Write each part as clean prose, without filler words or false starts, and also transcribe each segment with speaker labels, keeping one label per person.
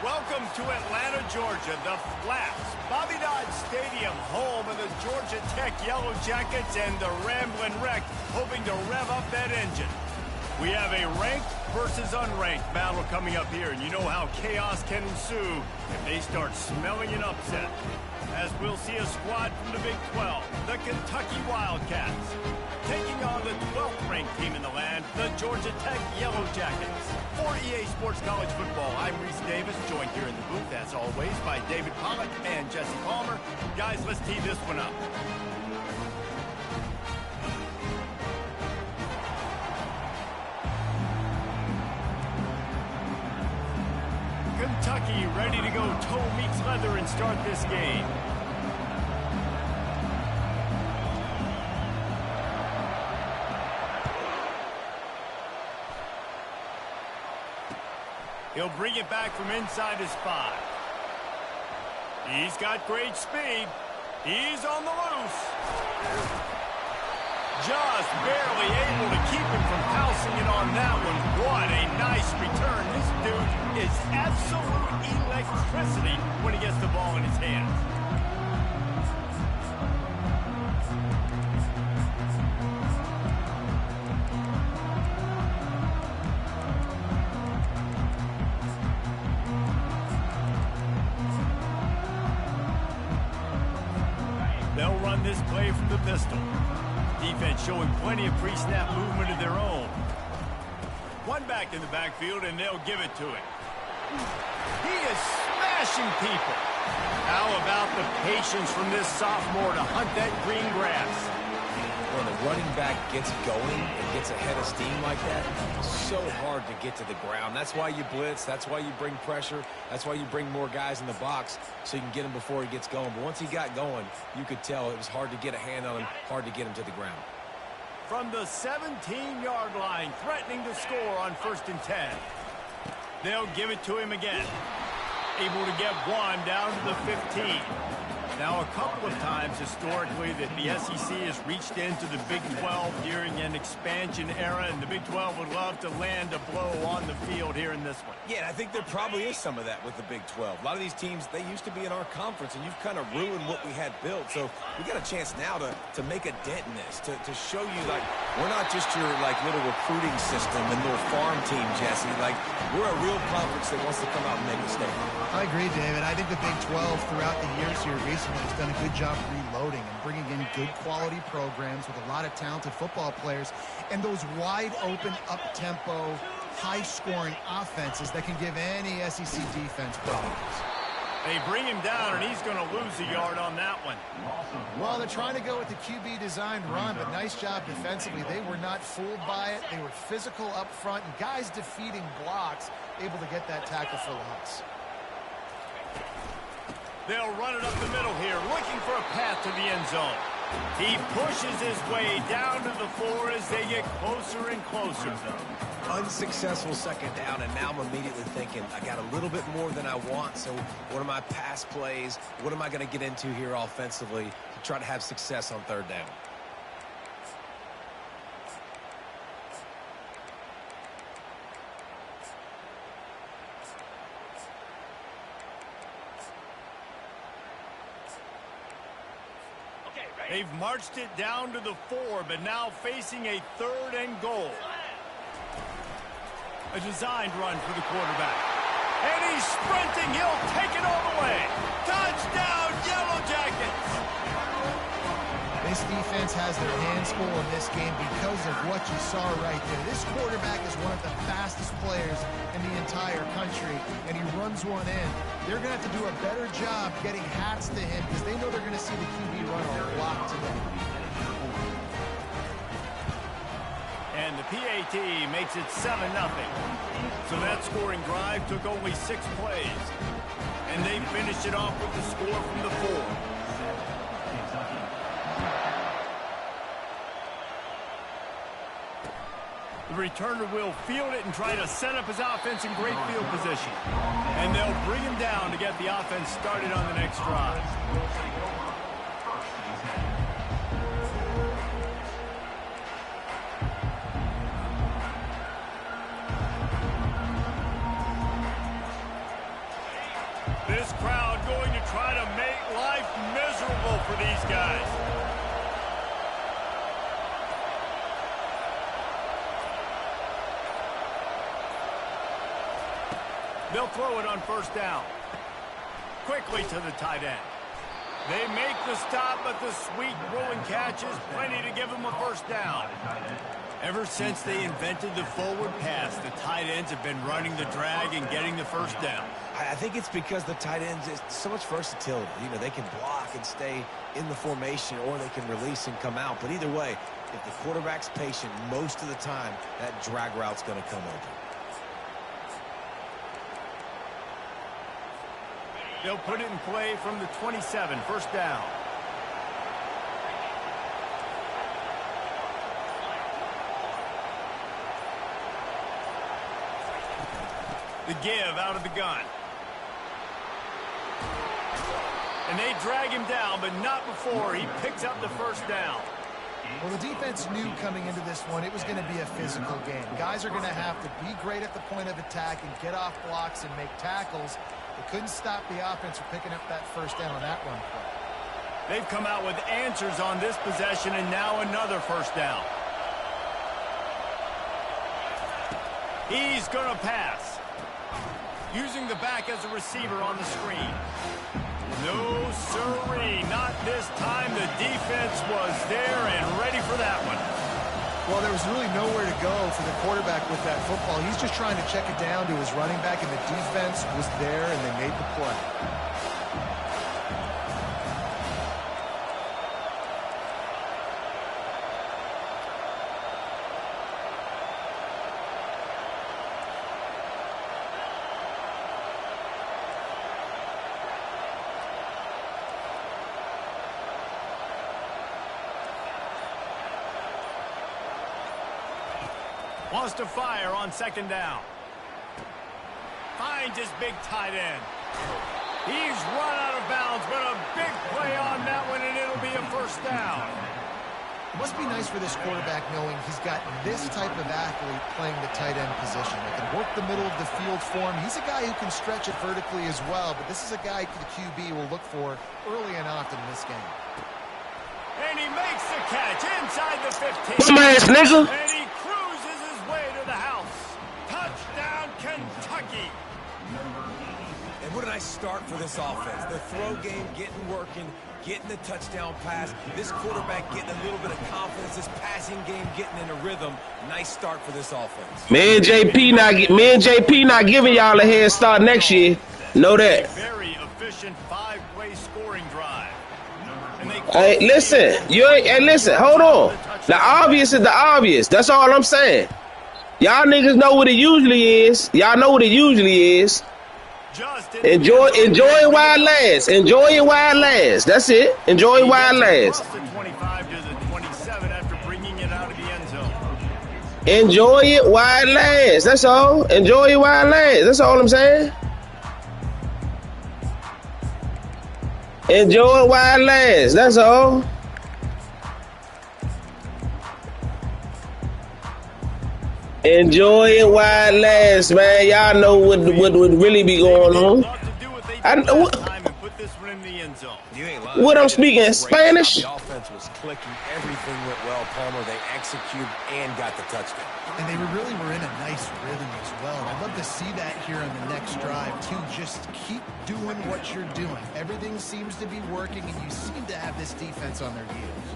Speaker 1: Welcome to Atlanta, Georgia, the Flats, Bobby Dodd Stadium, home of the Georgia Tech Yellow Jackets and the Ramblin' Wreck, hoping to rev up that engine. We have a ranked versus unranked battle coming up here, and you know how chaos can ensue if they start smelling an upset. As we'll see a squad from the Big 12, the Kentucky Wildcats, taking on the 12th ranked team in the land, the Georgia Tech Yellow Jackets. For EA Sports College Football, I'm Reese Davis, joined here in the booth, as always, by David Pollock and Jesse Palmer. Guys, let's tee this one up. Kentucky ready to go toe meets leather and start this game. He'll bring it back from inside his 5. He's got great speed. He's on the loose. Just barely able to keep him from pouncing it on that one. What a nice return. This dude is absolute electricity when he gets the ball in his hands. They'll run this play from the pistol. Defense showing plenty of pre-snap movement of their own. One back in the backfield, and they'll give it to him. He is smashing people. How about the patience from this sophomore to hunt that green grass?
Speaker 2: When the running back gets going and gets ahead of steam like that, it's so hard to get to the ground. That's why you blitz. That's why you bring pressure. That's why you bring more guys in the box so you can get him before he gets going. But once he got going, you could tell it was hard to get a hand on him, hard to get him to the ground.
Speaker 1: From the 17-yard line, threatening to score on 1st and 10. They'll give it to him again. Able to get one down to the 15. Now, a couple of times historically that the SEC has reached into the Big 12 during an expansion era, and the Big 12 would love to land a blow on the field here in this one.
Speaker 2: Yeah, I think there probably is some of that with the Big 12. A lot of these teams, they used to be in our conference, and you've kind of ruined what we had built. So we got a chance now to make a dent in this, to show you, like, we're not just your, like, little recruiting system and little farm team, Jesse. Like, we're a real conference that wants to come out and make a statement.
Speaker 3: I agree, David. I think the Big 12 throughout the years here recently has done a good job reloading and bringing in good quality programs with a lot of talented football players and those wide open, up-tempo, high-scoring offenses that can give any SEC defense problems.
Speaker 1: They bring him down, and he's going to lose a yard on that one.
Speaker 3: Well, they're trying to go with the QB-designed run, but nice job defensively. They were not fooled by it. They were physical up front, and guys defeating blocks, able to get that tackle for loss.
Speaker 1: They'll run it up the middle here, looking for a path to the end zone. He pushes his way down to the 4 as they get closer and closer.
Speaker 2: Unsuccessful second down, and now I'm immediately thinking, I got a little bit more than I want, so what are my pass plays? What am I going to get into here offensively to try to have success on 3rd down?
Speaker 1: They've marched it down to the 4, but now facing a 3rd and goal. A designed run for the quarterback. And he's sprinting. He'll take it all the way. Touchdown, Yellow Jackets!
Speaker 3: This defense has their hands full in this game because of what you saw right there. This quarterback is one of the fastest players in the entire country, and he runs one in. They're going to have to do a better job getting hats to him because they know they're going to see the QB run on block today.
Speaker 1: And the PAT makes it 7-0. So that scoring drive took only 6 plays. And they finished it off with the score from the 4. The returner will field it and try to set up his offense in great field position. And they'll bring him down to get the offense started on the next drive. This crowd going to try to make life miserable for these guys. They'll throw it on first down. Quickly to the tight end. They make the stop, but the sweet rolling catch is plenty to give them a first down. Ever since they invented the forward pass, the tight ends have been running the drag and getting the first down.
Speaker 2: I think it's because the tight ends is so much versatility. You know, they can block and stay in the formation, or they can release and come out. But either way, if the quarterback's patient, most of the time, that drag route's going to come open.
Speaker 1: They'll put it in play from the 27, first down. The give out of the gun. And they drag him down, but not before he picks up the first down.
Speaker 3: Well, the defense knew coming into this one it was going to be a physical game. Guys are going to have to be great at the point of attack and get off blocks and make tackles. They couldn't stop the offense from picking up that first down on that run play.
Speaker 1: They've come out with answers on this possession, and now another first down. He's going to pass. Using the back as a receiver on the screen. No, sirree, not this time. The defense was there and ready for that one.
Speaker 3: Well, there was really nowhere to go for the quarterback with that football. He's just trying to check it down to his running back, and the defense was there, and they made the play.
Speaker 1: Wants to fire on second down. Finds his big tight end. He's run out of bounds, but a big play on that one, and it'll be a first down.
Speaker 3: It must be nice for this quarterback knowing he's got this type of athlete playing the tight end position. They can work the middle of the field for him. He's a guy who can stretch it vertically as well, but this is a guy the QB will look for early and often in this game.
Speaker 1: And he makes the catch inside the 15.
Speaker 4: Smash, nigga.
Speaker 1: And he cruises his way to the house. Touchdown, Kentucky.
Speaker 2: And what a nice start for this offense. The throw game working, getting the touchdown pass. This quarterback getting a little bit of confidence. This passing game getting in a rhythm. Nice start for this offense.
Speaker 4: Me and JP not giving y'all a head start next year. Know that.
Speaker 1: Very efficient 5-play scoring drive.
Speaker 4: Hey, listen. Listen. Hold on. The obvious is the obvious. That's all I'm saying. Y'all niggas know what it usually is. Y'all know what it usually is. Enjoy it while it lasts. Enjoy it while it lasts. That's it. Enjoy it while it lasts.
Speaker 1: The 25 to the 27 after bringing it out of the end zone.
Speaker 4: Enjoy it while it lasts. That's all. Enjoy it while it lasts. That's all I'm saying. Enjoy it while it lasts. That's all. Enjoy it while it lasts, man. Y'all know what really be going on. I know what I'm speaking Spanish.
Speaker 2: The offense was clicking. Everything went well, Palmer. They executed and got the touchdown.
Speaker 3: And they really were in a nice rhythm as well. And I'd love to see that here on the next drive, too. Just keep doing what you're doing. Everything seems to be working, and you seem to have this defense on their heels.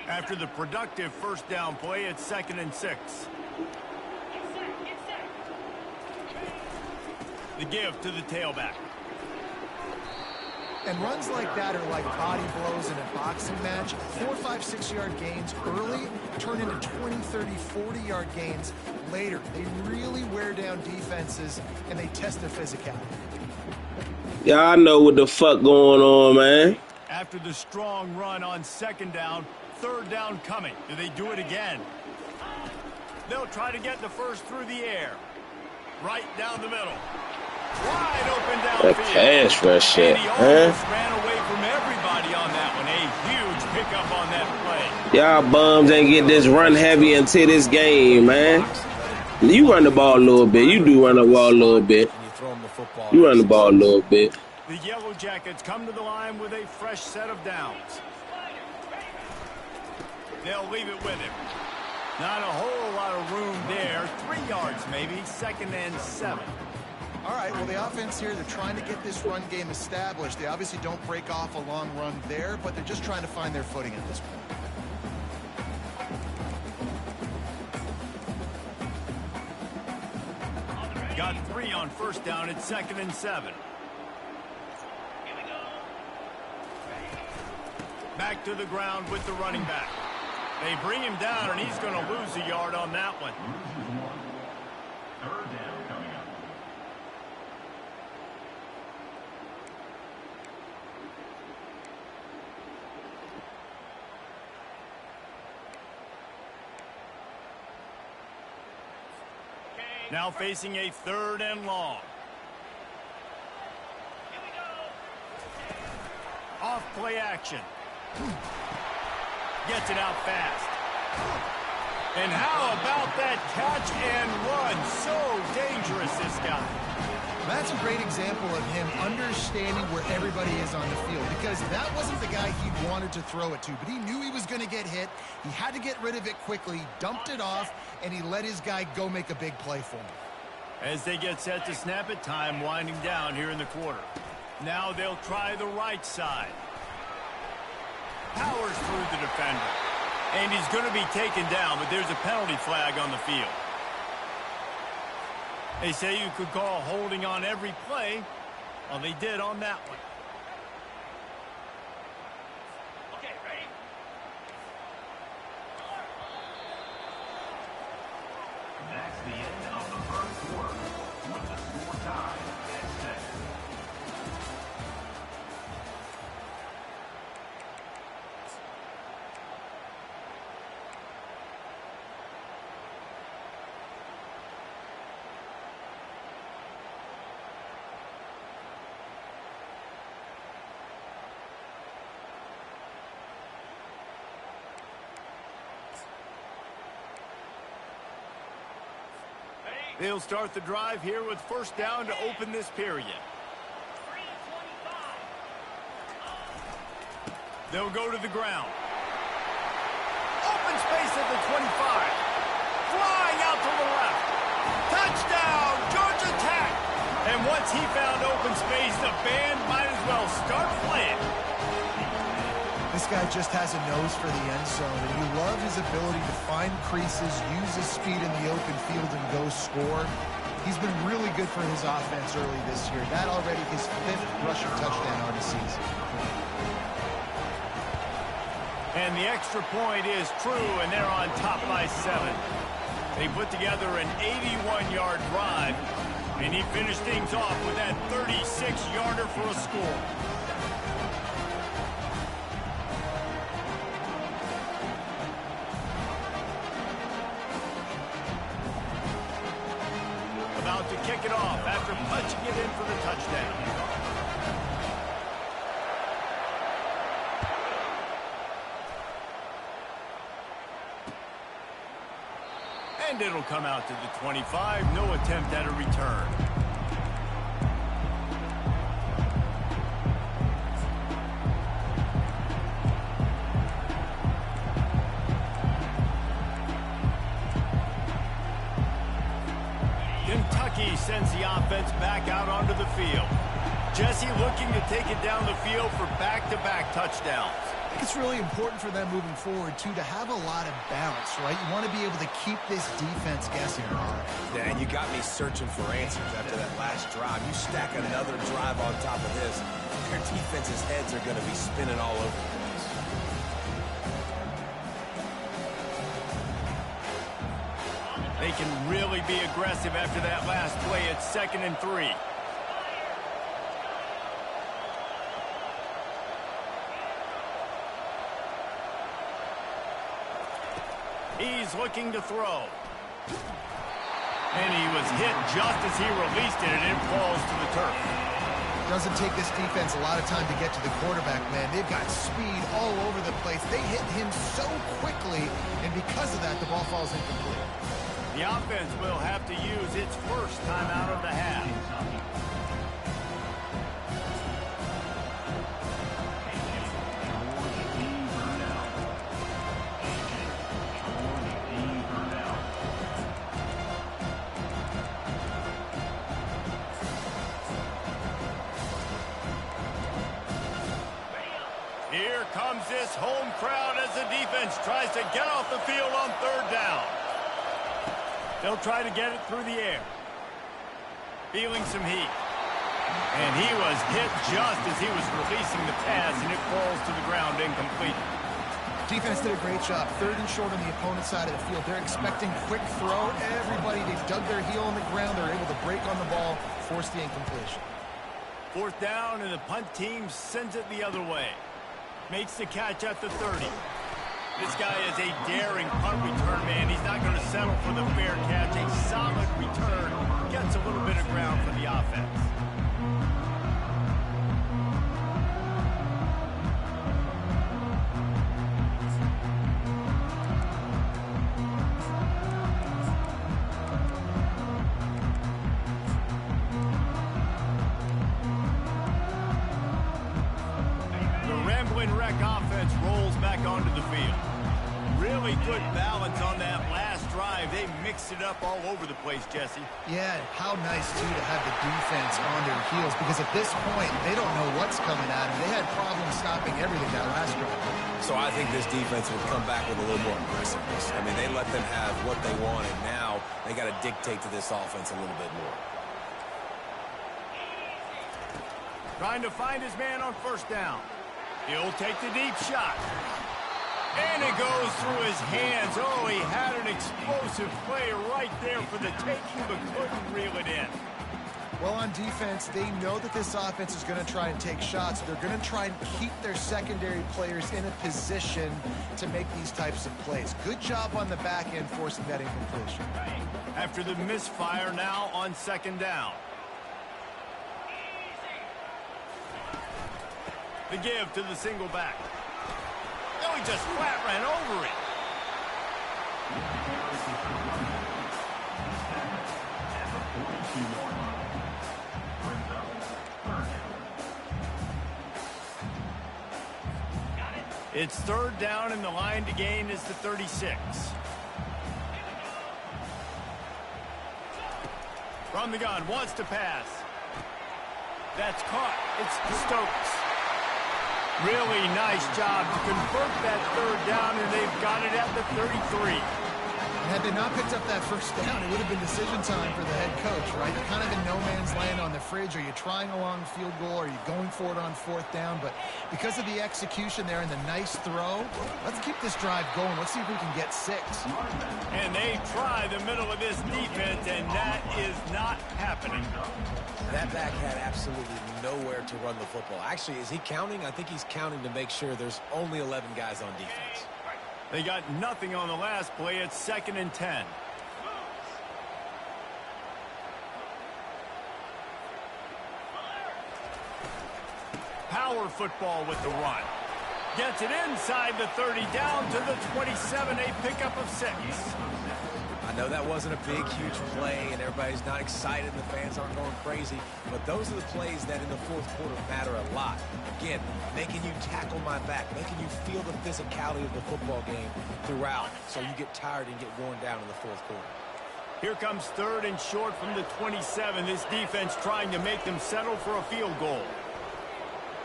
Speaker 1: After the productive first down play, it's 2nd and 6. The give to the tailback.
Speaker 3: And runs like that are like body blows in a boxing match. 4, 5, 6-yard gains early turn into 20, 30, 40-yard gains later. They really wear down defenses, and they test their physicality.
Speaker 4: Y'all know what the fuck going on, man.
Speaker 1: After the strong run on second down, third down coming. Do they do it again? They'll try to get the first through the air. Right down the middle. Wide open downfield.
Speaker 4: That cash rush shit,
Speaker 1: and he almost ran away from everybody on that one. A huge pickup on that play.
Speaker 4: Y'all bums ain't get this run heavy until this game, man. You run the ball a little bit. You do run the ball a little bit. You run the ball a little bit.
Speaker 1: The Yellow Jackets come to the line with a fresh set of downs. They'll leave it with him. Not a whole lot of room there. 3 yards maybe. 2nd and 7.
Speaker 3: All right, well, the offense here, they're trying to get this run game established. They obviously don't break off a long run there, but they're just trying to find their footing at this point.
Speaker 1: Got 3 on 1st down at 2nd and 7. Back to the ground with the running back. They bring him down, and he's going to lose a yard on that one. Now facing a 3rd and long. Off play action. Gets it out fast. And how about that catch and run? So dangerous, this guy.
Speaker 3: That's a great example of him understanding where everybody is on the field, because that wasn't the guy he wanted to throw it to, but he knew he was going to get hit. He had to get rid of it quickly, dumped it off, and he let his guy go make a big play for him.
Speaker 1: As they get set to snap it, time winding down here in the quarter. Now they'll try the right side. Powers through the defender. And he's going to be taken down, but there's a penalty flag on the field. They say you could call holding on every play. Well, they did on that one. Okay, ready? That's the end of the 1st quarter with the score tied at 6. They'll start the drive here with 1st down to open this period. They'll go to the ground. Open space at the 25. Flying out to the left. Touchdown, Georgia Tech. And once he found open space, the band might as well start playing.
Speaker 3: This guy just has a nose for the end zone, and you love his ability to find creases, use his speed in the open field, and go score. He's been really good for his offense early this year. That already his 5th rushing touchdown on the season.
Speaker 1: And the extra point is true, and they're on top by 7. They put together an 81-yard drive, and he finished things off with that 36-yarder for a score. About to kick it off after punching it in for the touchdown. And it'll come out to the 25. No attempt at a return. Kentucky sends the offense back out onto the field. Jesse looking to take it down the field for back-to-back touchdowns.
Speaker 3: I think it's really important for them moving forward, too, to have a lot of balance, right? You want to be able to keep this defense guessing.
Speaker 2: Yeah, and you got me searching for answers after that last drive. You stack another drive on top of this, their defense's heads are going to be spinning all over the place.
Speaker 1: They can really be aggressive after that last play at 2nd and 3. He's looking to throw. And he was hit just as he released it, and it falls to the turf.
Speaker 3: Doesn't take this defense a lot of time to get to the quarterback, man. They've got speed all over the place. They hit him so quickly, and because of that, the ball falls incomplete.
Speaker 1: The offense will have to use its first timeout of the half. Here comes this home crowd as the defense tries to get off the field on third down. They'll try to get it through the air. Feeling some heat. And he was hit just as he was releasing the pass, and it falls to the ground incomplete.
Speaker 3: Defense did a great job. Third and short on the opponent's side of the field. They're expecting quick throw. Everybody, they dug their heel on the ground. They're able to break on the ball, force the incompletion.
Speaker 1: Fourth down, and the punt team sends it the other way. Makes the catch at the 30. This guy is a daring punt return man. He's not going to settle for the fair catch. A solid return. Gets a little bit of ground for the offense. Offense rolls back onto the field. Really good balance on that last drive. They mixed it up all over the place, Jesse.
Speaker 3: Yeah, how nice, too, to have the defense on their heels, because at this point, they don't know what's coming at them. They had problems stopping everything that last drive.
Speaker 2: So I think this defense would come back with a little more aggressiveness. I mean, they let them have what they want, and now they got to dictate to this offense a little bit more.
Speaker 1: Trying to find his man on first down. He'll take the deep shot. And it goes through his hands. Oh, he had an explosive play right there for the taking, but couldn't reel it in.
Speaker 3: Well, on defense, they know that this offense is going to try and take shots. They're going to try and keep their secondary players in a position to make these types of plays. Good job on the back end forcing that incompletion.
Speaker 1: After the misfire, now on second down. The give to the single back. Oh, he just flat ran over it. It's third down, and the line to gain is the 36. From the gun, wants to pass. That's caught. It's Stokes. Really nice job to convert that third down, and they've got it at the 33.
Speaker 3: Had they not picked up that first down, it would have been decision time for the head coach, right? You're kind of in no man's land on the fridge. Are you trying a long field goal? Are you going for it on fourth down? But because of the execution there and the nice throw, let's keep this drive going. Let's see if we can get 6.
Speaker 1: And they try the middle of this defense, and that is not happening.
Speaker 2: That back had absolutely nowhere to run the football. Actually, is he counting? I think he's counting to make sure there's only 11 guys on defense.
Speaker 1: They got nothing on the last play. It's 2nd and 10. Power football with the run. Gets it inside the 30, down to the 27, a pickup of 6.
Speaker 2: I know that wasn't a big, huge play, and everybody's not excited, and the fans aren't going crazy, but those are the plays that in the fourth quarter matter a lot. Again, making you tackle my back, making you feel the physicality of the football game throughout, so you get tired and get worn down in the fourth quarter.
Speaker 1: Here comes third and short from the 27. This defense trying to make them settle for a field goal.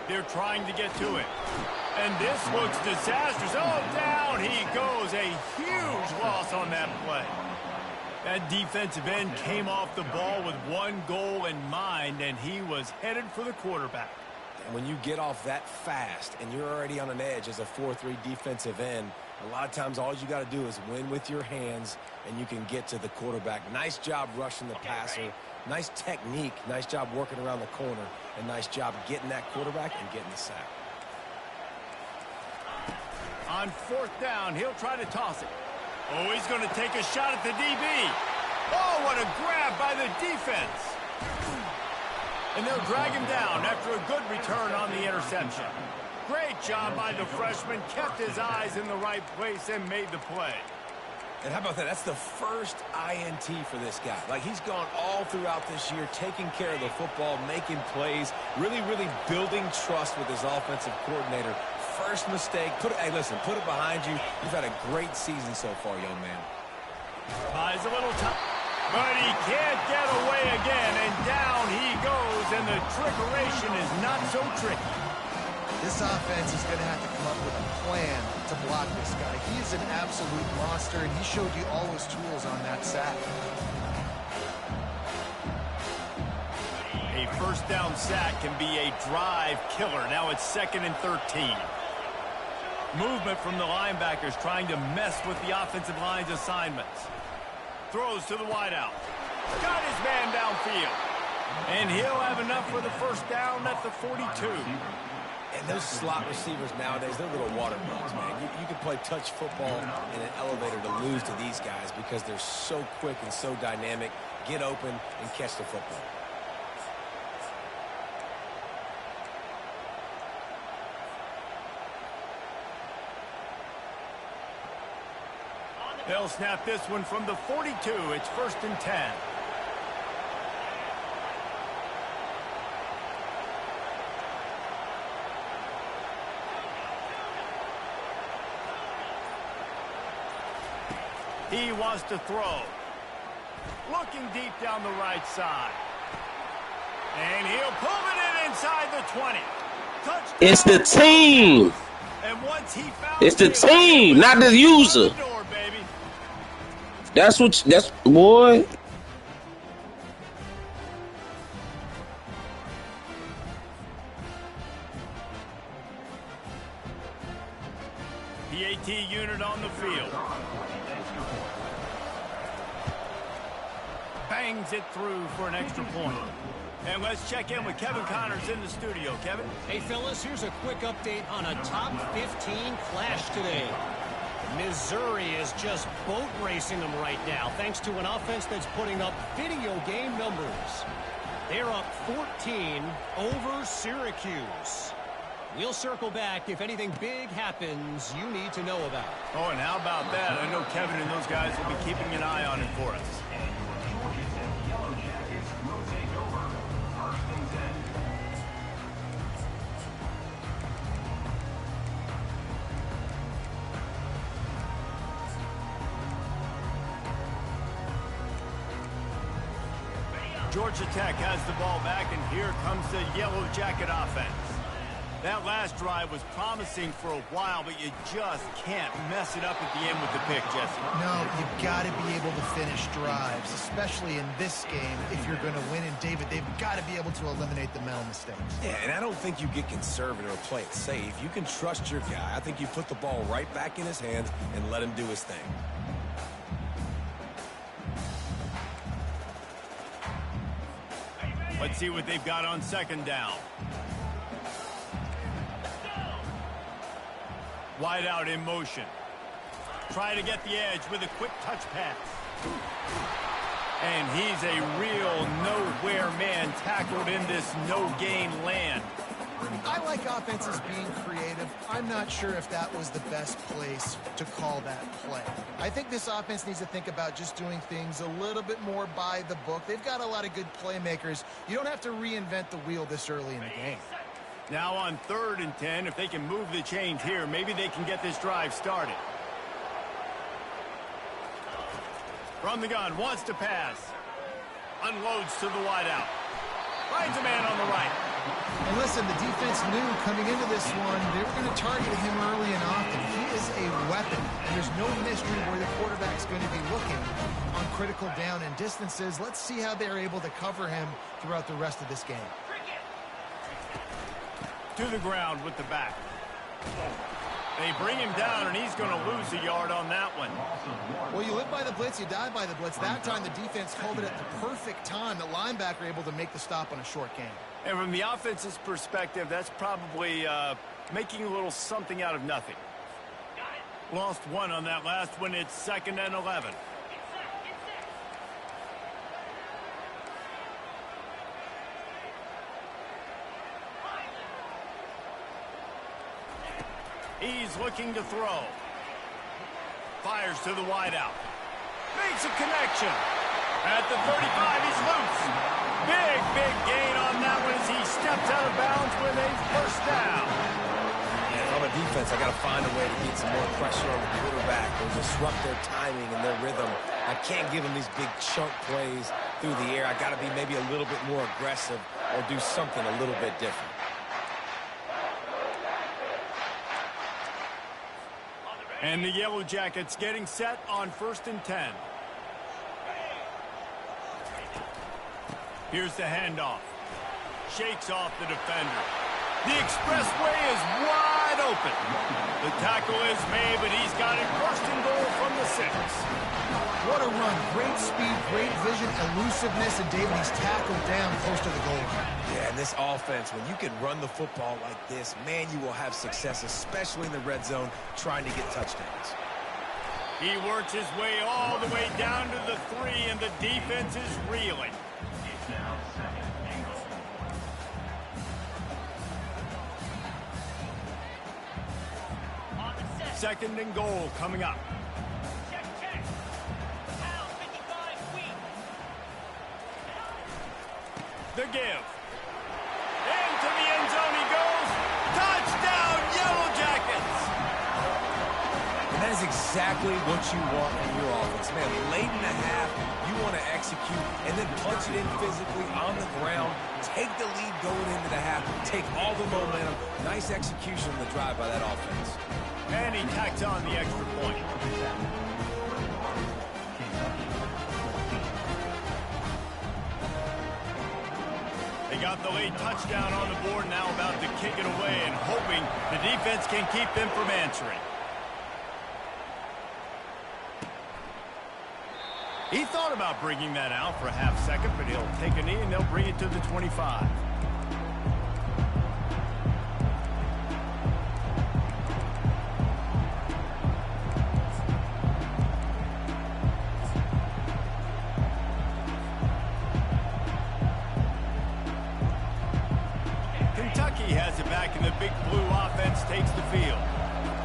Speaker 1: They're trying to get to it. And this looks disastrous. Oh, down he goes. A huge loss on that play. That defensive end came off the ball with one goal in mind, and he was headed for the quarterback.
Speaker 2: And when you get off that fast and you're already on an edge as a 4-3 defensive end, a lot of times all you got to do is win with your hands, and you can get to the quarterback. Nice job rushing the passer. Nice technique. Nice job working around the corner. And nice job getting that quarterback and getting the sack.
Speaker 1: On fourth down, he'll try to toss it. Oh, he's going to take a shot at the DB. Oh, what a grab by the defense. And they'll drag him down after a good return on the interception. Great job by the freshman. Kept his eyes in the right place and made the play.
Speaker 2: And how about that? That's the first INT for this guy. Like, he's gone all throughout this year, taking care of the football, making plays, really, really building trust with his offensive coordinator. First mistake. Hey, listen, put it behind you. You've had a great season so far, young man.
Speaker 1: Buys a little time, but he can't get away again, and down he goes, and the trickeration is not so tricky.
Speaker 3: This offense is going to have to come up with a plan to block this guy. He is an absolute monster, and he showed you all his tools on that sack.
Speaker 1: A first down sack can be a drive killer. Now it's 2nd and 13. Movement from the linebackers trying to mess with the offensive line's assignments. Throws to the wideout. Got his man downfield. And he'll have enough for the first down at the 42.
Speaker 2: And those slot receivers nowadays, they're little water bugs, man. You can play touch football in an elevator to lose to these guys because they're so quick and so dynamic. Get open and catch the football.
Speaker 1: They'll snap this one from the 42. It's 1st and 10. He wants to throw. Looking deep down the right side. And he'll pull it in inside the 20. Touchdown.
Speaker 4: It's the team.
Speaker 1: And once he found
Speaker 4: It's the team, not the user. That's boy.
Speaker 1: The AT unit on the field. Bangs it through for an extra point. And let's check in with Kevin Connors in the studio. Kevin?
Speaker 5: Hey, fellas, here's a quick update on a top 15 clash today. Missouri is just boat racing them right now, thanks to an offense that's putting up video game numbers. They're up 14 over Syracuse. We'll circle back if anything big happens you need to know about.
Speaker 1: Oh, and how about that? I know Kevin and those guys will be keeping an eye on it for us. Georgia Tech has the ball back, and here comes the Yellow Jacket offense. That last drive was promising for a while, but you just can't mess it up at the end with the pick, Jesse.
Speaker 3: No, you've got to be able to finish drives, especially in this game. If you're going to win, and David, they've got to be able to eliminate the mental mistakes.
Speaker 2: Yeah, and I don't think you get conservative or play it safe. You can trust your guy. I think you put the ball right back in his hands and let him do his thing.
Speaker 1: Let's see what they've got on 2nd down. Wide out in motion. Try to get the edge with a quick touch pass. And he's a real nowhere man tackled in this no-gain land.
Speaker 3: I like offenses being creative. I'm not sure if that was the best place to call that play. I think this offense needs to think about just doing things a little bit more by the book. They've got a lot of good playmakers. You don't have to reinvent the wheel this early in the game.
Speaker 1: Now on 3rd and 10, if they can move the chains here, maybe they can get this drive started. From the gun, wants to pass. Unloads to the wideout. Finds a man on the right.
Speaker 3: And listen, the defense knew coming into this one, they were going to target him early and often. He is a weapon, and there's no mystery where the quarterback's going to be looking on critical down and distances. Let's see how they're able to cover him throughout the rest of this game.
Speaker 1: To the ground with the back. They bring him down, and he's going to lose a yard on that one.
Speaker 3: Well, you live by the blitz, you die by the blitz. That time the defense called it at the perfect time. The linebacker able to make the stop on a short gain.
Speaker 1: And from the offense's perspective, that's probably making a little something out of nothing. Lost one on that last one. It's 2nd and 11. He's looking to throw. Fires to the wideout. Makes a connection. At the 35, he's loose. Big gain on that one as he steps out of bounds with a first down.
Speaker 2: If I'm a defense, I got to find a way to get some more pressure on the quarterback or disrupt their timing and their rhythm. I can't give them these big chunk plays through the air. I got to be maybe a little bit more aggressive or do something a little bit different.
Speaker 1: And the Yellow Jackets getting set on 1st and 10. Here's the handoff. Shakes off the defender. The expressway is wide open. The tackle is made, but he's got it 1st and goal from the 6.
Speaker 3: What a run. Great speed, great vision, elusiveness, and David, he's tackled down close to the goal line.
Speaker 2: Yeah, and this offense, when you can run the football like this, man, you will have success, especially in the red zone, trying to get touchdowns.
Speaker 1: He works his way all the way down to the 3, and the defense is reeling. Second and goal coming up. The give. Into the end zone he goes. Touchdown, Yellow Jackets!
Speaker 2: And that is exactly what you want from your offense. Man, late in the half, you want to execute and then punch it in physically on the ground. Take the lead going into the half. Take all the momentum. Nice execution on the drive by that offense.
Speaker 1: And he tacks on the extra point. They got the late touchdown on the board, now about to kick it away and hoping the defense can keep them from answering. He thought about bringing that out for a half second, but he'll take a knee and they'll bring it to the 25. Kentucky has it back, and the Big Blue offense takes the field.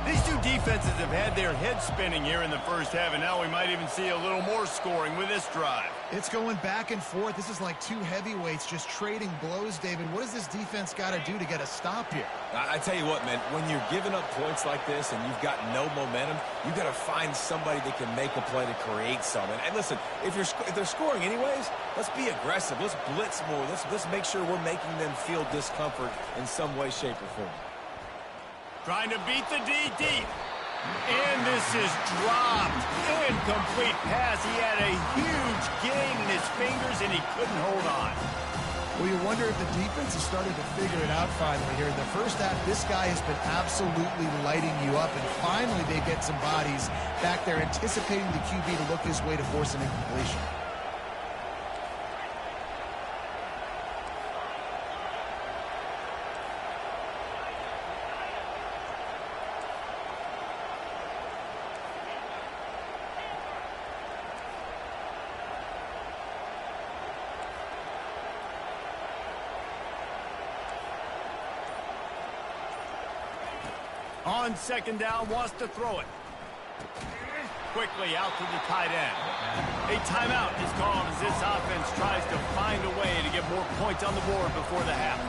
Speaker 1: These two defenses have had their heads spinning here in the first half, and now we might even see a little more scoring with this drive.
Speaker 3: It's going back and forth. This is like two heavyweights just trading blows, David. What does this defense got to do to get a stop here?
Speaker 2: I tell you what, man, when you're giving up points like this and you've got no momentum, you got to find somebody that can make a play to create something. And listen, if they're scoring anyways, let's be aggressive. Let's blitz more. Let's make sure we're making them feel discomfort in some way, shape, or form.
Speaker 1: Trying to beat the D deep. And this is dropped. Incomplete pass. He had a huge gain in his fingers, and he couldn't hold on.
Speaker 3: Well, you wonder if the defense has started to figure it out finally here. In the first half, this guy has been absolutely lighting you up, and finally they get some bodies back there anticipating the QB to look his way to force an incompletion.
Speaker 1: On second down, wants to throw it. Quickly out to the tight end. A timeout is called as this offense tries to find a way to get more points on the board before the half.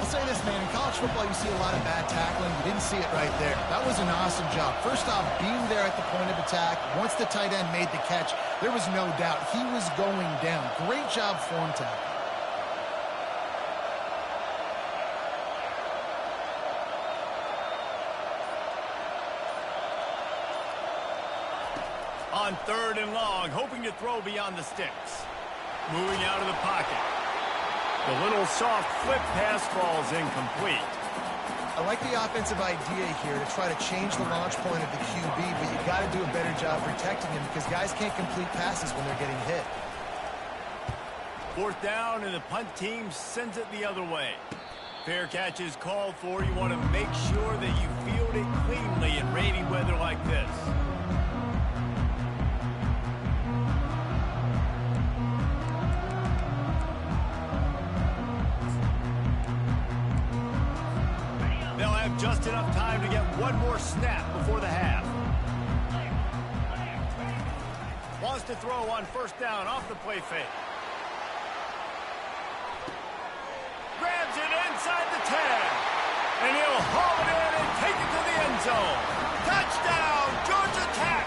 Speaker 3: I'll say this, man. In college football, you see a lot of bad tackling. You didn't see it right there. That was an awesome job. First off, being there at the point of attack. Once the tight end made the catch, there was no doubt he was going down. Great job form tackle.
Speaker 1: On third and long, hoping to throw beyond the sticks. Moving out of the pocket. The little soft flip pass falls incomplete.
Speaker 3: I like the offensive idea here to try to change the launch point of the QB, but you got to do a better job protecting him because guys can't complete passes when they're getting hit.
Speaker 1: Fourth down, and the punt team sends it the other way. Fair catch is called for. You want to make sure that you field it cleanly in rainy weather like this. Just enough enough time to get one more snap before the half. Wants to throw on first down off the play fake. Grabs it inside the 10. And he'll haul it in and take it to the end zone. Touchdown, Georgia Tech!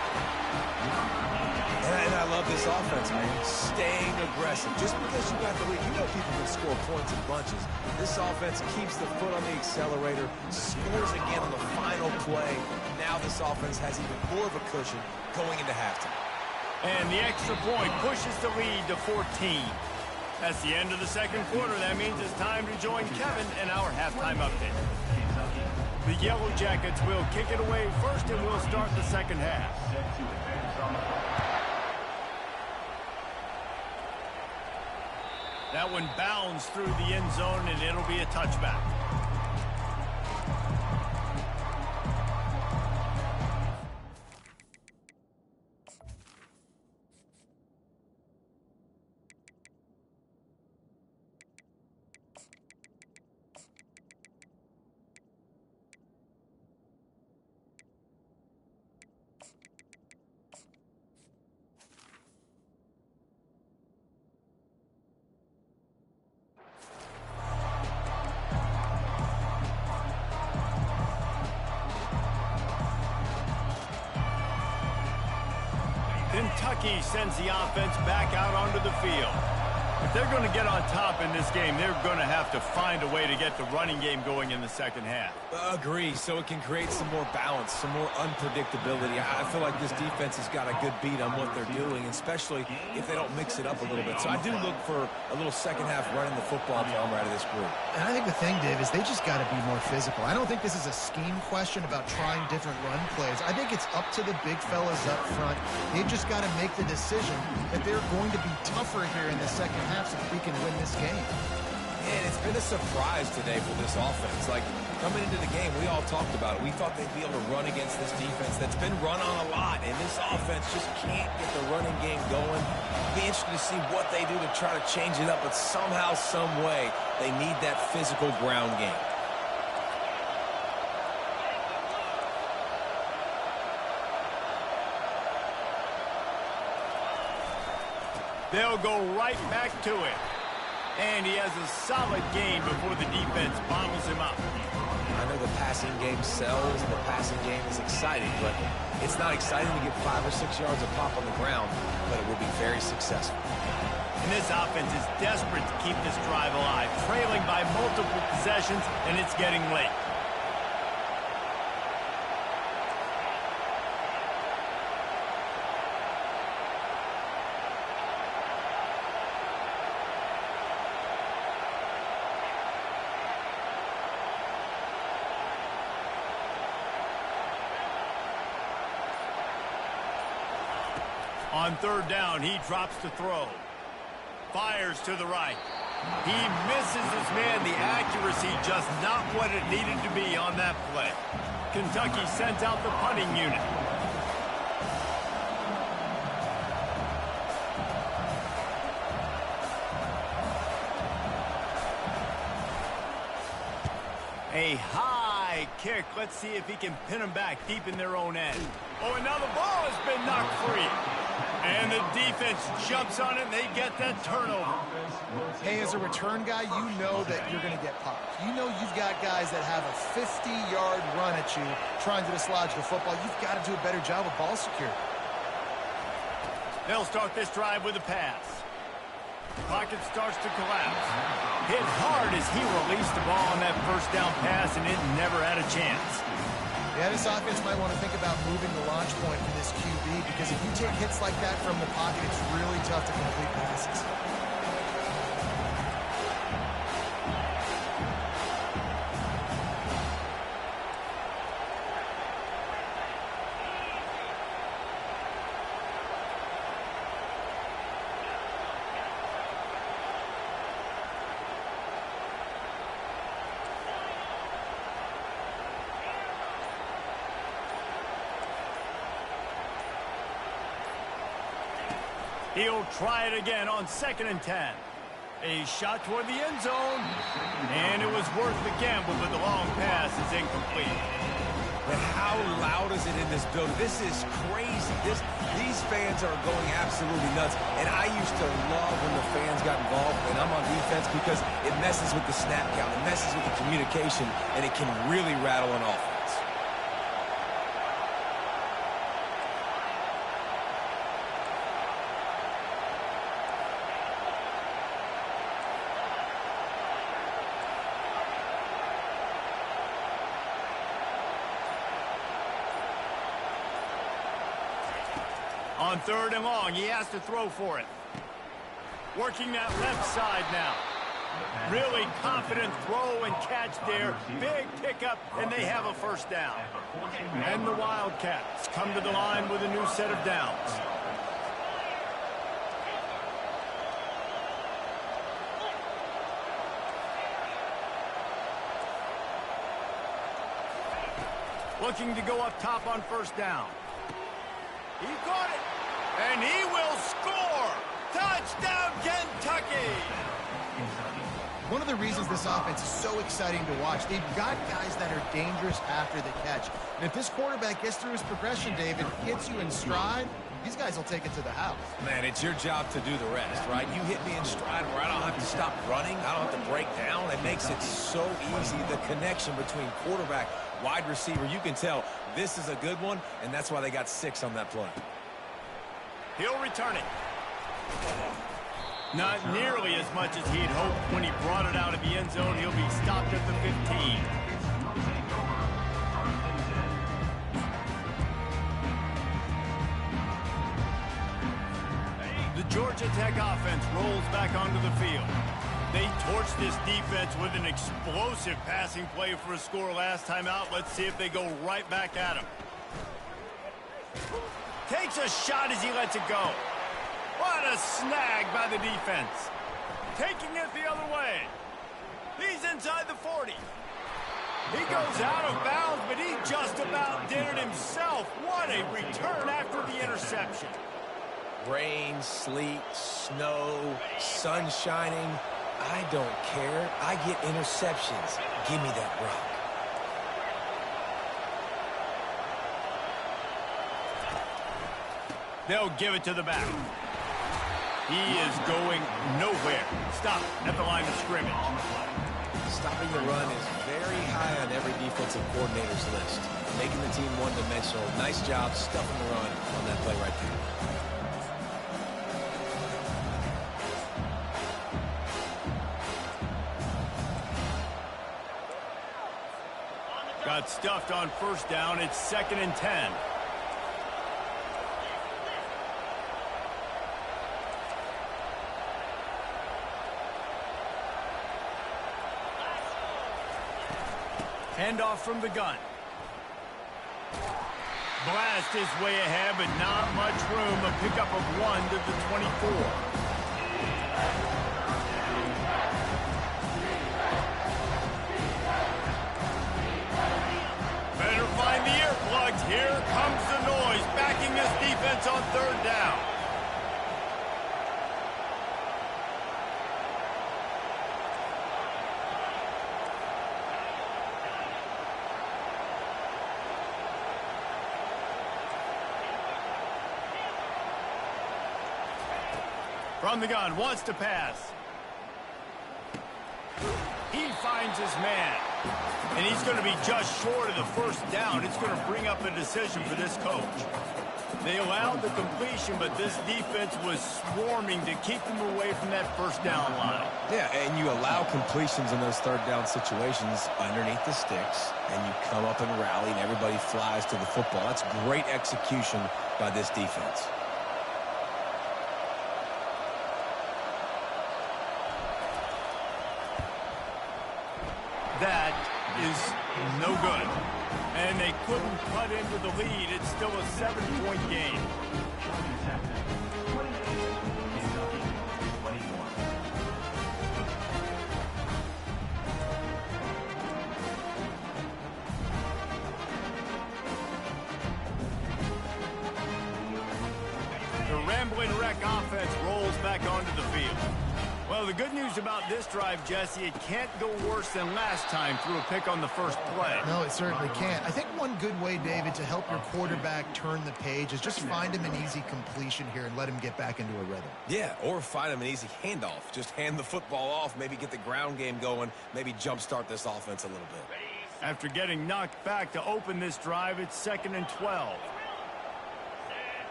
Speaker 2: And I love this offense, man. Staying aggressive. Just because you got the lead, you know people can score points in bunches. This offense keeps the foot on the accelerator, scores again on the final play. Now this offense has even more of a cushion going into halftime.
Speaker 1: And the extra point pushes the lead to 14. That's the end of the second quarter. That means it's time to join Kevin in our halftime update. The Yellow Jackets will kick it away first, and we'll start the second half. That one bounds through the end zone, and it'll be a touchback. Kentucky sends the offense back out onto the field. If they're going to get on top in this game, they're going to have to find a way to get the running game going in the second half.
Speaker 2: Agree, so it can create some more balance, some more unpredictability. I feel like this defense has got a good beat on what they're doing, especially if they don't mix it up a little bit. So I do look for a little second half running the football drama out of this group.
Speaker 3: And I think the thing, Dave, is they just got to be more physical. I don't think this is a scheme question about trying different run plays. I think it's up to the big fellas up front. They've just got to make the decision that they're going to be tougher here in the second half so that we can win this game.
Speaker 2: And it's been a surprise today for this offense. Like, coming into the game, we all talked about it. We thought they'd be able to run against this defense that's been run on a lot, and this offense just can't get the running game going. It'll be interesting to see what they do to try to change it up, but somehow, some way, they need that physical ground game.
Speaker 1: They'll go right back to it. And he has a solid game before the defense bottles him up.
Speaker 2: I know the passing game sells and the passing game is exciting, but it's not exciting to get 5 or 6 yards of pop on the ground, but it will be very successful.
Speaker 1: And this offense is desperate to keep this drive alive, trailing by multiple possessions, and it's getting late. On third down, he drops to throw. Fires to the right. He misses his man. The accuracy just not what it needed to be on that play. Kentucky sends out the punting unit. A high kick. Let's see if he can pin them back deep in their own end. Oh, and now the ball has been knocked free. And the defense jumps on it, and they get that turnover.
Speaker 3: Hey, as a return guy, you know that you're going to get popped. You know you've got guys that have a 50-yard run at you trying to dislodge the football. You've got to do a better job of ball security.
Speaker 1: They'll start this drive with a pass. Pocket starts to collapse. Hit hard as he released the ball on that first down pass, and it never had a chance.
Speaker 3: Yeah, this offense might want to think about moving the launch point for this QB, because if you take hits like that from the pocket, it's really tough to complete passes.
Speaker 1: He'll try it again on 2nd and 10. A shot toward the end zone. And it was worth the gamble, but the long pass is incomplete.
Speaker 2: But how loud is it in this building? This is crazy. These fans are going absolutely nuts. And I used to love when the fans got involved, and I'm on defense, because it messes with the snap count, it messes with the communication, and it can really rattle an offense.
Speaker 1: On 3rd and long, he has to throw for it. Working that left side now. Really confident throw and catch there. Big pickup, and they have a first down. And the Wildcats come to the line with a new set of downs. Looking to go up top on first down. He caught it, and he will score! Touchdown, Kentucky!
Speaker 3: One of the reasons this offense is so exciting to watch, they've got guys that are dangerous after the catch. And if this quarterback gets through his progression, David, gets you in stride, these guys will take it to the house.
Speaker 2: Man, it's your job to do the rest, right? You hit me in stride where I don't have to stop running. I don't have to break down. It makes it so easy. The connection between quarterback, wide receiver, you can tell this is a good one, and that's why they got 6 on that play.
Speaker 1: He'll return it. Not nearly as much as he'd hoped when he brought it out of the end zone. He'll be stopped at the 15. The Georgia Tech offense rolls back onto the field. They torched this defense with an explosive passing play for a score last time out. Let's see if they go right back at him. Takes a shot as he lets it go. What a snag by the defense. Taking it the other way. He's inside the 40. He goes out of bounds, but he just about did it himself. What a return after the interception.
Speaker 2: Rain, sleet, snow, sun shining. I don't care. I get interceptions. Give me that rock.
Speaker 1: They'll give it to the back. He is going nowhere. Stop at the line of scrimmage.
Speaker 2: Stopping the run is very high on every defensive coordinator's list. Making the team one-dimensional. Nice job stuffing the run on that play right there.
Speaker 1: Got stuffed on first down. It's 2nd and 10. Handoff from the gun. Blast his way ahead, but not much room. A pickup of 1 to the 24. Better find the earplugs. Here comes the noise, backing this defense on 3rd down. From the gun, wants to pass. He finds his man. And he's going to be just short of the first down. It's going to bring up a decision for this coach. They allowed the completion, but this defense was swarming to keep them away from that first down line.
Speaker 2: Yeah, and you allow completions in those 3rd down situations underneath the sticks, and you come up and rally, and everybody flies to the football. That's great execution by this defense.
Speaker 1: That is no good. And they couldn't cut into the lead. It's still a 7-point game. The Ramblin' Wreck offense rolls back onto the field. Well, Well, the good news about this drive, Jesse, it can't go worse than last time through a pick on the first play.
Speaker 3: No, it certainly can't. I think one good way, David, to help your quarterback turn the page is just find him an easy completion here and let him get back into a rhythm.
Speaker 2: Yeah, or find him an easy handoff. Just hand the football off, maybe get the ground game going, maybe jumpstart this offense a little bit.
Speaker 1: After getting knocked back to open this drive, it's 2nd and 12.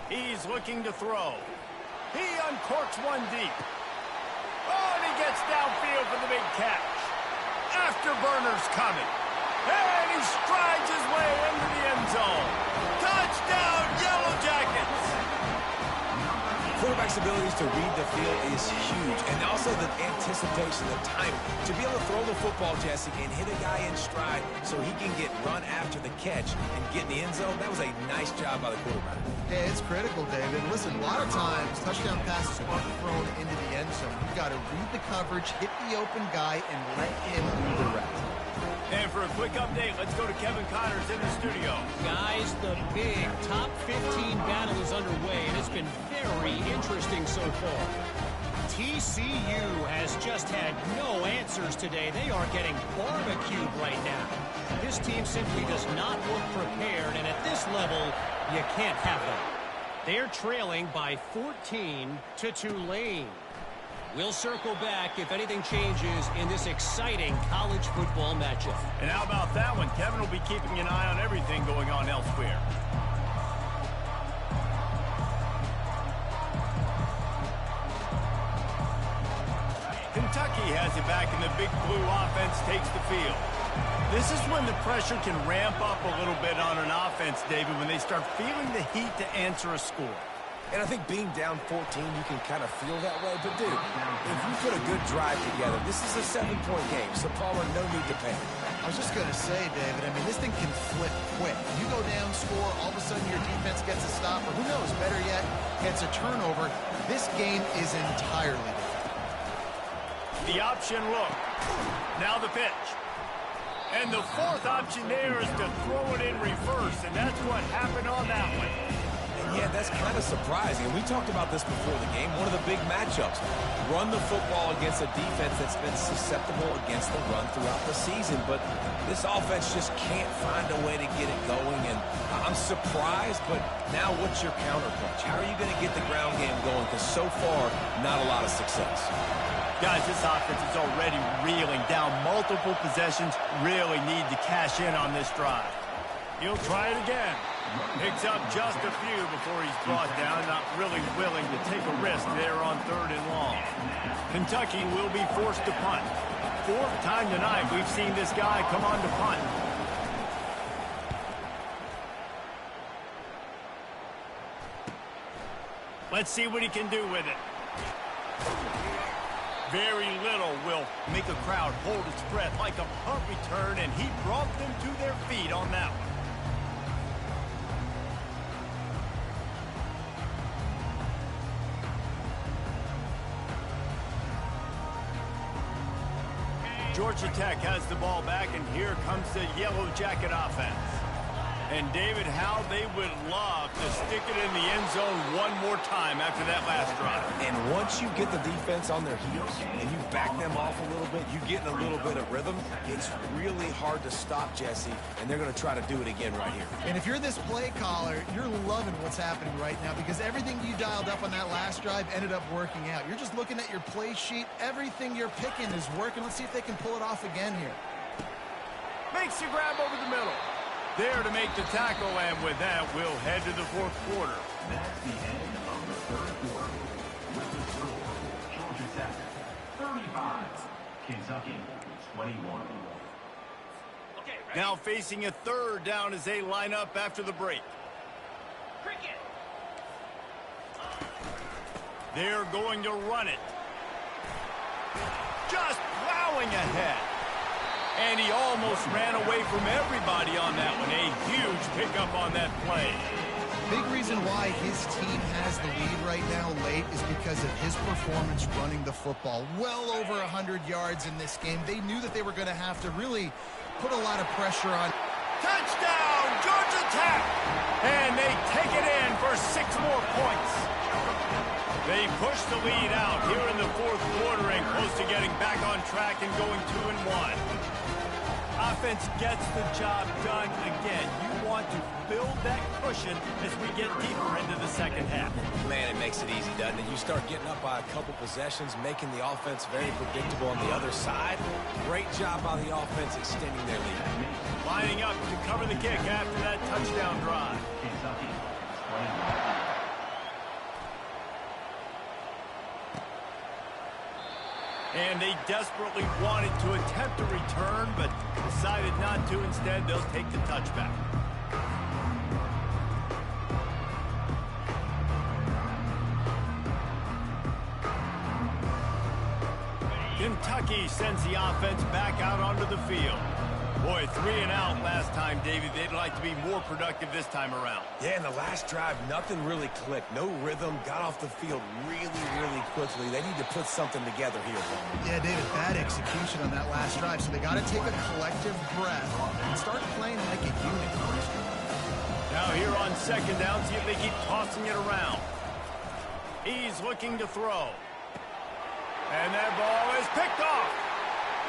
Speaker 1: He's looking to throw. He uncorks one deep. Oh, and he gets downfield for the big catch. Afterburner's coming. And he strides his way into the end zone. Touchdown, Yellow Jackets!
Speaker 2: Quarterback's abilities to read the field is huge, and also the anticipation, the timing. To be able to throw the football, Jesse, and hit a guy in stride so he can get run after the catch and get in the end zone, that was a nice job by the quarterback.
Speaker 3: Yeah, it's critical, David. Listen, a lot of times, touchdown passes aren't thrown into the end zone. You've got to read the coverage, hit the open guy, and let him do the rest.
Speaker 1: And for a quick update, let's go to Kevin Connors in the studio.
Speaker 5: Guys, the big top 15 battle is underway, and it's been very interesting so far. TCU has just had no answers today. They are getting barbecued right now. This team simply does not look prepared, and at this level, you can't have them. They're trailing by 14 to Tulane. We'll circle back if anything changes in this exciting college football matchup.
Speaker 1: And how about that one? Kevin will be keeping an eye on everything going on elsewhere. Kentucky has it back, and the Big Blue offense takes the field. This is when the pressure can ramp up a little bit on an offense, David, when they start feeling the heat to answer a score.
Speaker 2: And I think being down 14, you can kind of feel that way. But, dude, if you put a good drive together, this is a 7-point game, so, Palmer, no need to panic.
Speaker 3: I was just going to say, David, I mean, this thing can flip quick. You go down, score, all of a sudden your defense gets a stop, or who knows, better yet, gets a turnover. This game is entirely different.
Speaker 1: The option look. Now the pitch. And the fourth option there is to throw it in reverse, and that's what happened on that one.
Speaker 2: Yeah, that's kind of surprising. We talked about this before the game. One of the big matchups. Run the football against a defense that's been susceptible against the run throughout the season. But this offense just can't find a way to get it going. And I'm surprised, but now what's your counterpunch? How are you going to get the ground game going? Because so far, not a lot of success.
Speaker 1: Guys, this offense is already reeling down multiple possessions. Really need to cash in on this drive. He'll try it again. Picks up just a few before he's brought down. Not really willing to take a risk there on 3rd and long. Kentucky will be forced to punt. 4th time tonight we've seen this guy come on to punt. Let's see what he can do with it. Very little will make a crowd hold its breath like a punt return, and he brought them to their feet on that one. Georgia Tech has the ball back, and here comes the Yellow Jacket offense. And, David, how they would love to stick it in the end zone one more time after that last drive.
Speaker 2: And once you get the defense on their heels and you back them off a little bit, you get in a little bit of rhythm, it's really hard to stop, Jesse, and they're going to try to do it again right here.
Speaker 3: And if you're this play caller, you're loving what's happening right now because everything you dialed up on that last drive ended up working out. You're just looking at your play sheet. Everything you're picking is working. Let's see if they can pull it off again here.
Speaker 1: Makes the grab over the middle. There to make the tackle, and with that, we'll head to the 4th quarter.
Speaker 6: That's the end of the 3rd quarter. With the score, Georgia Tech 35, Kentucky 21.
Speaker 1: Now facing a 3rd down as they line up after the break. They're going to run it. Just plowing ahead. And he almost ran away from everybody on that one. A huge pickup on that play.
Speaker 3: Big reason why his team has the lead right now late is because of his performance running the football. Well over 100 yards in this game. They knew that they were going to have to really put a lot of pressure on.
Speaker 1: Touchdown, Georgia Tech! And they take it in for 6 more points. They push the lead out here in the fourth quarter and close to getting back on track and going 2-1. Offense gets the job done again. You want to build that cushion as we get deeper into the second half.
Speaker 2: Man, it makes it easy, doesn't it? You start getting up by a couple possessions, making the offense very predictable on the other side. Great job by the offense extending their lead.
Speaker 1: Lining up to cover the kick after that touchdown drive.
Speaker 6: Kentucky, 21.
Speaker 1: And they desperately wanted to attempt a return, but decided not to. Instead, they'll take the touchback. Kentucky sends the offense back out onto the field. Boy, 3 and out last time, Davey. They'd like to be more productive this time around.
Speaker 2: Yeah, in the last drive, nothing really clicked. No rhythm, got off the field really quickly. They need to put something together here.
Speaker 3: Yeah, David, bad execution on that last drive, so they got to take a collective breath and start playing like a unit.
Speaker 1: Now here on second down, see if they keep tossing it around. He's looking to throw. And that ball is picked off.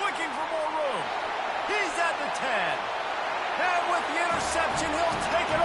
Speaker 1: Looking for more room. He's at the 10. And with the interception, he'll take it